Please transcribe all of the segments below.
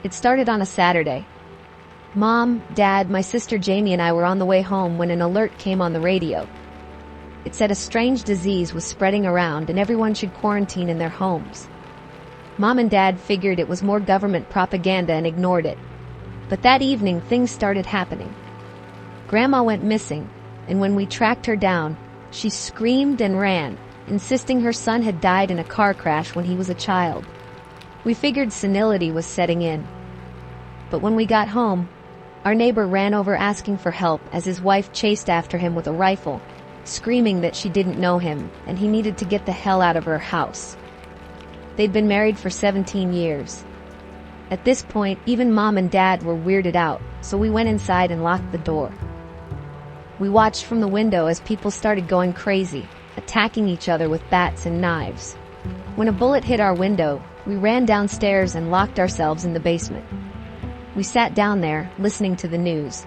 It started on a Saturday. Mom, Dad, my sister Jamie and I were on the way home when an alert came on the radio. It said a strange disease was spreading around and everyone should quarantine in their homes. Mom and Dad figured it was more government propaganda and ignored it. But that evening, things started happening. Grandma went missing, and when we tracked her down, she screamed and ran, insisting her son had died in a car crash when he was a child. We figured senility was setting in. But when we got home, our neighbor ran over asking for help as his wife chased after him with a rifle, screaming that she didn't know him and he needed to get the hell out of her house. They'd been married for 17 years. At this point, even Mom and Dad were weirded out, so we went inside and locked the door. We watched from the window as people started going crazy, attacking each other with bats and knives. When a bullet hit our window, we ran downstairs and locked ourselves in the basement. We sat down there, listening to the news.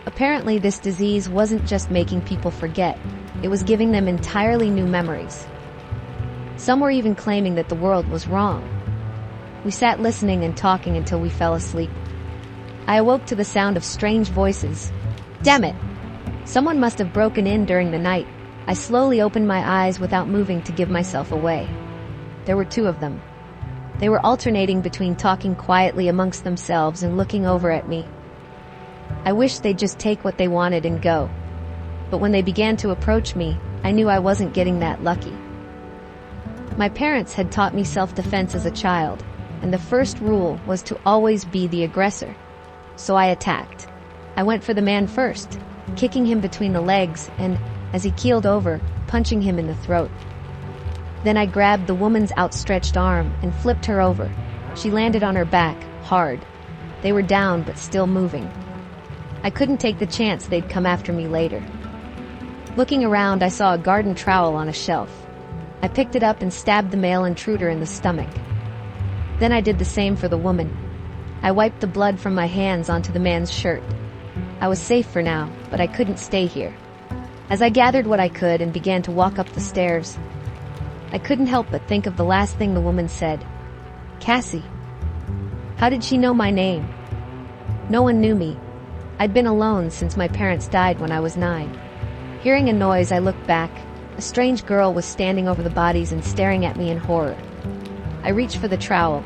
Apparently, this disease wasn't just making people forget, it was giving them entirely new memories. Some were even claiming that the world was wrong. We sat listening and talking until we fell asleep. I awoke to the sound of strange voices. Damn it! Someone must have broken in during the night. I slowly opened my eyes without moving to give myself away. There were two of them. They were alternating between talking quietly amongst themselves and looking over at me. I wished they'd just take what they wanted and go. But when they began to approach me, I knew I wasn't getting that lucky. My parents had taught me self-defense as a child, and the first rule was to always be the aggressor. So I attacked. I went for the man first, kicking him between the legs and, as he keeled over, punching him in the throat. Then I grabbed the woman's outstretched arm and flipped her over. She landed on her back, hard. They were down but still moving. I couldn't take the chance they'd come after me later. Looking around, I saw a garden trowel on a shelf. I picked it up and stabbed the male intruder in the stomach. Then I did the same for the woman. I wiped the blood from my hands onto the man's shirt. I was safe for now, but I couldn't stay here. As I gathered what I could and began to walk up the stairs, I couldn't help but think of the last thing the woman said. Cassie. How did she know my name? No one knew me. I'd been alone since my parents died when I was 9. Hearing a noise, I looked back. A strange girl was standing over the bodies and staring at me in horror. I reached for the trowel,